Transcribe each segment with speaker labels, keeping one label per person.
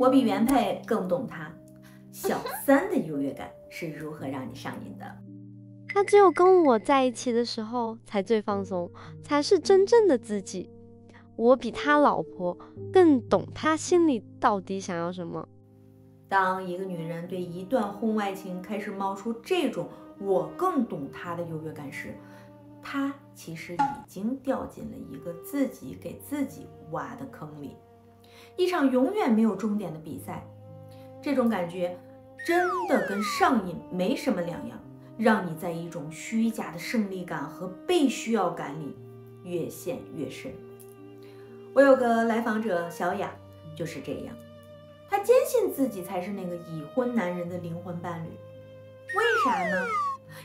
Speaker 1: 我比原配更懂他。小三的優越感是如何讓你上癮的？
Speaker 2: 他只有跟我在一起的時候才最放鬆，才是真正的自己。我比他老婆更懂他心裡到底想要什麼。
Speaker 1: 當一個女人对一段婚外情開始冒出這種我更懂他的優越感時，她其實已經掉進了一個自己給自己挖的坑裡，一場永遠沒有終點的比賽。這種感覺真的跟上癮沒什麼兩樣，讓你在一種虛假的勝利感和被需要感裡越陷越深。我有個來訪者小雅就是這樣，她堅信自己才是那個已婚男人的靈魂伴侶。為啥呢？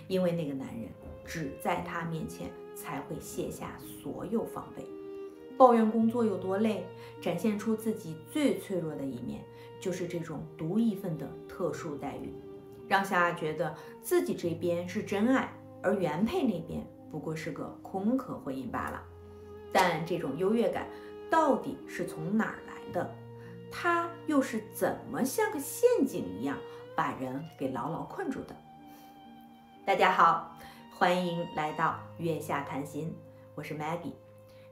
Speaker 1: 因為那個男人只在她面前才會卸下所有防備，抱怨工作有多累，展現出自己最脆弱的一面，就是這種獨一份的特殊待遇，讓小雅覺得自己這邊是真愛，而原配那邊不過是個空殼婚姻罷了。但這種優越感到底是從哪兒來的？它又是怎麼像個陷阱一樣把人給牢牢困住的？大家好，歡迎來到月下談心，我是 Maggie。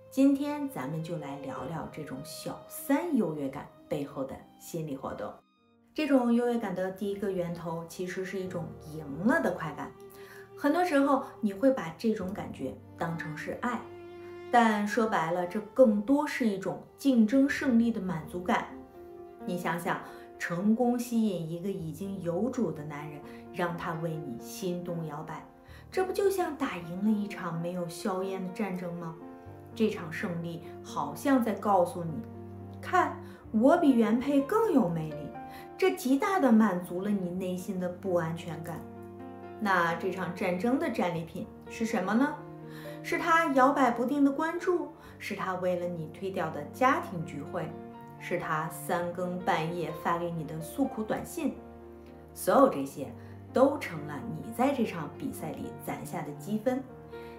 Speaker 1: 今天咱們就來聊聊這種小三優越感背後的心理活動。這種優越感的第一個源頭其實是一種贏了的快感。很多時候你會把這種感覺當成是愛，但說白了，這更多是一種競爭勝利的滿足感。你想想，成功吸引一個已經有主的男人，讓他為你心動搖擺，這不就像打贏了一場沒有硝煙的戰爭嗎？這場勝利好像在告訴你，看，我比原配更有魅力，這極大地滿足了你內心的不安全感。那這場戰爭的戰利品是什麼呢？是他搖擺不定的關注，是他為了你推掉的家庭聚會，是他三更半夜發給你的訴苦短信。所有這些都成了你在這場比賽裡攢下的積分。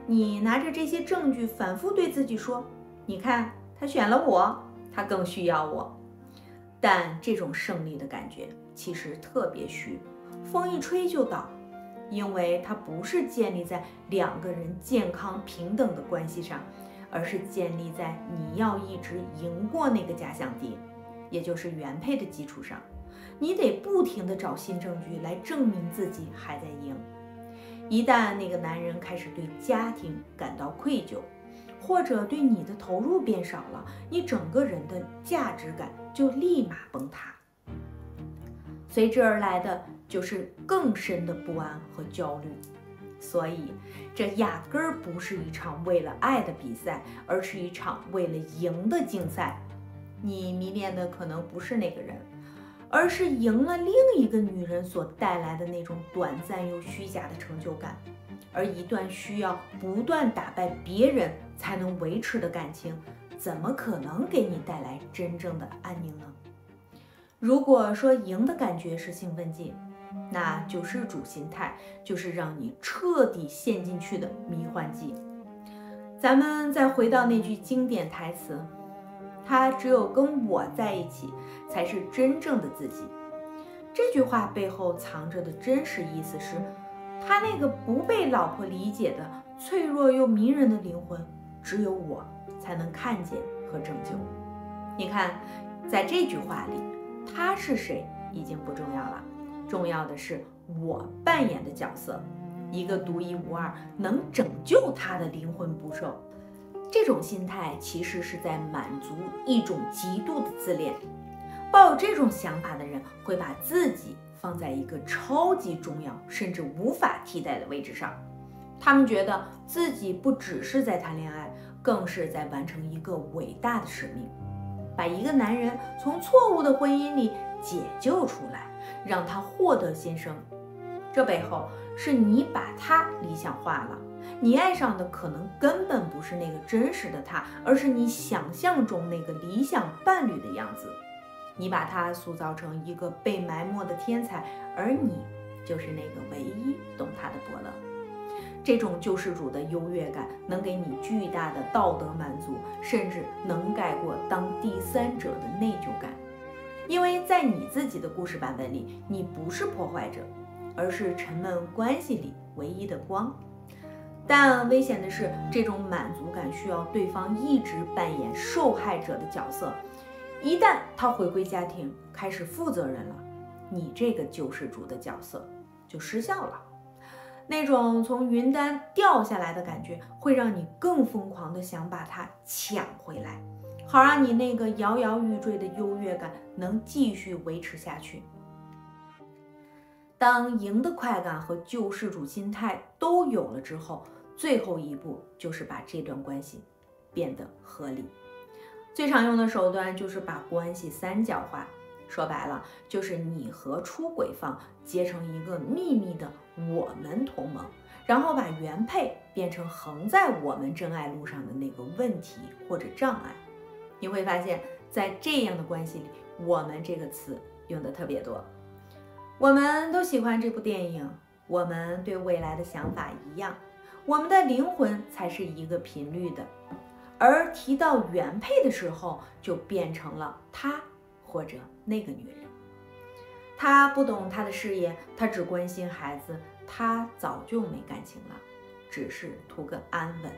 Speaker 1: 你拿着這些證據反覆對自己說，你看，他選了我，他更需要我。但這種勝利的感覺其實特別虛，風一吹就倒，因為它不是建立在兩個人健康平等的關係上，而是建立在你要一直贏過那個假想敵，也就是原配的基礎上。你得不停地找新證據來證明自己還在贏。一旦那個男人開始對家庭感到愧疚，或者對你的投入变少了，你整個人的價值感就立馬崩塌。隨之而來的就是更深的不安和焦慮。所以這壓根兒不是一場為了愛的比賽，而是一场為了贏的競賽。你迷戀的可能不是那個人，而是贏了另一個女人所帶來的那種短暫又虛假的成就感。而一段需要不斷打敗別人才能維持的感情，怎麼可能給你帶來真正的安寧呢？如果說贏的感覺是興奮劑，那救世主心態就是讓你徹底陷進去的迷幻劑。咱們再回到那句經典台詞，他只有跟我在一起才是真正的自己。這句話背後藏着的真實意思是，他那個不被老婆理解的脆弱又迷人的靈魂，只有我才能看見和拯救。你看，在這句話裡，他是誰已經不重要了，重要的是我扮演的角色，一個獨一無二能拯救他的靈魂捕手。這種心態其實是在滿足一種極度的自戀。抱有這種想法的人會把自己放在一個超級重要甚至無法替代的位置上，他們覺得自己不只是在談戀愛，更是在完成一個偉大的使命，把一個男人從錯誤的婚姻裡解救出來，讓他獲得新生。這背後是你把他理想化了，你愛上的可能根本不是那个真實的他，而是你想象中那個理想伴侶的樣子。你把他塑造成一個被埋沒的天才，而你就是那個唯一懂他的伯樂。這種救世主的優越感能給你巨大的道德滿足，甚至能蓋過當第三者的內疚感。因為在你自己的故事版本裡，你不是破壞者，而是沉悶關係裡唯一的光。但危險的是，這種滿足感需要對方一直扮演受害者的角色。一旦他回歸家庭，開始負責任了，你這個救世主的角色就失效了。那種從雲端掉下來的感覺，會讓你更瘋狂地想把它搶回來，好讓你那個搖搖欲墜的優越感能繼續維持下去。當贏的快感和救世主心態都有了之後，最後一步就是把這段關係變得合理。最常用的手段就是把關係三角化，說白了就是你和出軌方結成一個秘密的我們同盟，然後把原配變成橫在我們真愛路上的那個問題或者障礙。你會發現在這樣的關係裡，我們這個詞用的特別多。我們都喜歡這部電影，我們對未來的想法一樣，我們的靈魂才是一個頻率的。而提到原配的時候，就变成了他或者那個女人。他不懂他的事業，他只關心孩子，他早就沒感情了，只是图個安穩。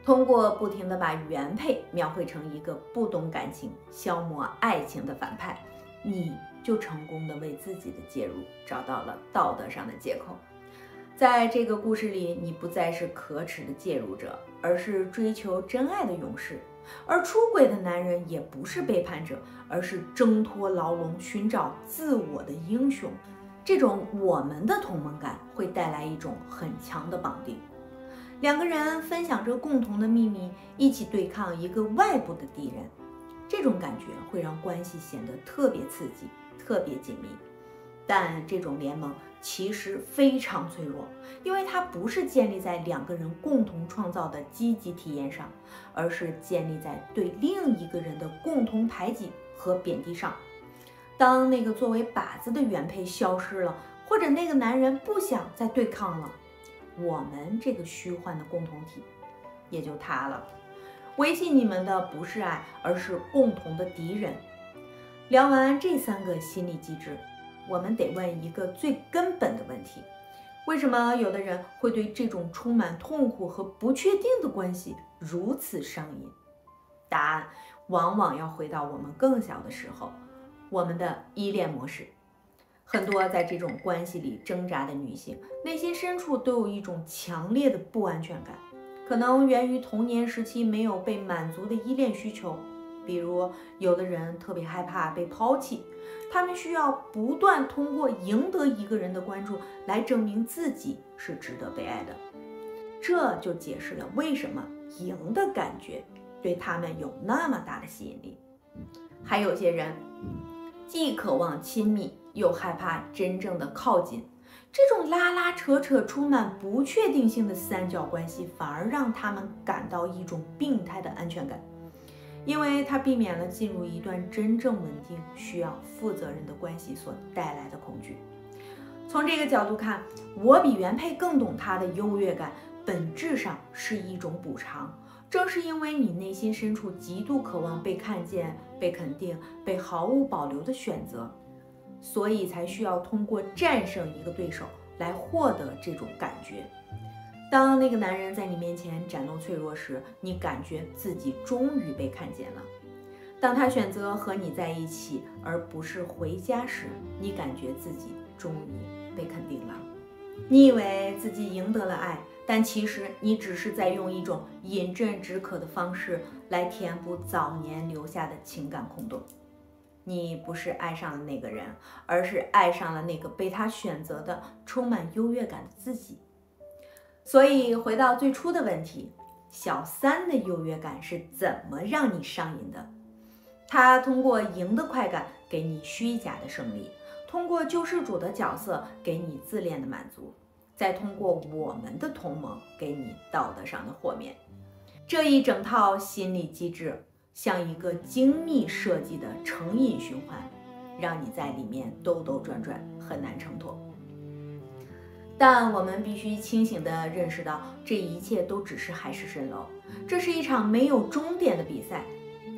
Speaker 1: 通過不停地把原配描繪成一個不懂感情、消磨愛情的反派，你就成功地為自己的介入找到了道德上的借口。在這個故事裡，你不再是可恥的介入者，而是追求真愛的勇士。而出軌的男人也不是背叛者，而是掙脫牢籠、尋找自我的英雄。這種我們的同盟感會帶來一種很強的綁定。兩個人分享着共同的秘密，一起對抗一個外部的敵人。這種感覺會讓關係顯得特別刺激、特別緊密。但這種聯盟其實非常脆弱，因為它不是建立在两個人共同創造的積極體驗上，而是建立在对另一個人的共同排擠和貶低上。當那個作為靶子的原配消失了，或者那個男人不想再對抗了，我們這個虛幻的共同體也就塌了。維繫你們的不是愛，而是共同的敵人。聊完這三個心理機制，我們得問一個最根本的問題：為什麼有的人會對這種充滿痛苦和不確定的關係如此上癮？答案往往要回到我們更小的時候，我們的依戀模式。很多在這種關係裡掙扎的女性，內心深處都有一種強烈的不安全感，可能源於童年時期沒有被滿足的依戀需求。比如，有的人特別害怕被拋棄，他們需要不斷通過贏得一個人的關注來證明自己是值得被愛的。這就解釋了為什麼贏的感覺對他們有那麼大的吸引力。還有些人既渴望親密，又害怕真正的靠近，這種拉拉扯扯、充滿不確定性的三角關係，反而讓他們感到一種病態的安全感。因為它避免了進入一段真正穩定、需要負責任的關係所帶來的恐懼。從這個角度看，我比原配更懂他的優越感，本質上是一種補償。正是因為你內心深處極度渴望被看見、被肯定、被毫無保留的選擇，所以才需要通過戰勝一個對手來獲得這種感覺。當那個男人在你面前展露脆弱時，你感覺自己終於被看見了；當他選擇和你在一起而不是回家時，你感覺自己終於被肯定了。你以為自己贏得了愛，但其實你只是在用一種飲鴆止渴的方式來填補早年留下的情感空洞。你不是愛上了那個人，而是愛上了那個被他選擇的充滿優越感的自己。所以回到最初的問題，小三的優越感是怎麼讓你上癮的？他通過贏的快感給你虛假的勝利，通過救世主的角色給你自戀的滿足，再通過我們的同盟給你道德上的豁免。這一整套心理機制像一個精密設計的成癮循環，讓你在裡面兜兜轉轉，很難掙脫。但我們必須清醒地認識到，這一切都只是海市蜃樓，這是一場沒有終點的比賽。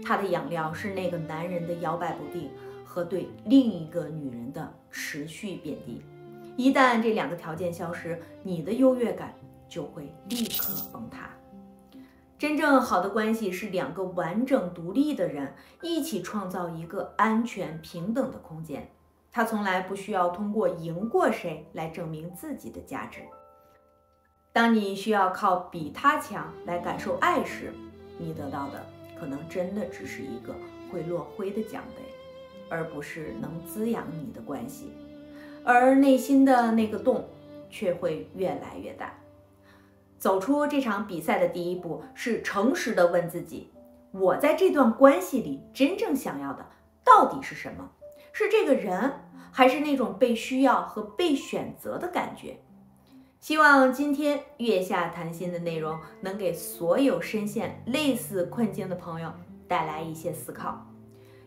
Speaker 1: 它的養料是那個男人的摇擺不定和對另一個女人的持續貶低。一旦這兩個條件消失，你的優越感就會立刻崩塌。真正好的關係是兩個完整獨立的人一起創造一個安全平等的空間，他從來不需要通過贏過誰來證明自己的價值。當你需要靠比他強來感受愛時，你得到的可能真的只是一個會落灰的獎杯，而不是能滋養你的關係，而內心的那個洞卻會越來越大。走出這場比賽的第一步是誠實地問自己，我在這段關係裡真正想要的到底是什麼？是這個人，還是那種被需要和被選擇的感覺？希望今天月下談心的內容能給所有深陷類似困境的朋友帶來一些思考。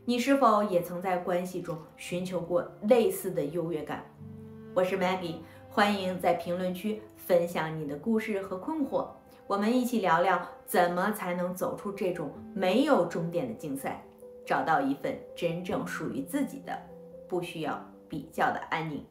Speaker 1: 你是否也曾在關係中尋求過類似的優越感？我是 Maggie， 歡迎在評論區分享你的故事和困惑，我們一起聊聊怎麼才能走出這種沒有終點的競賽，找到一份真正屬於自己的、不需要比較的安寧。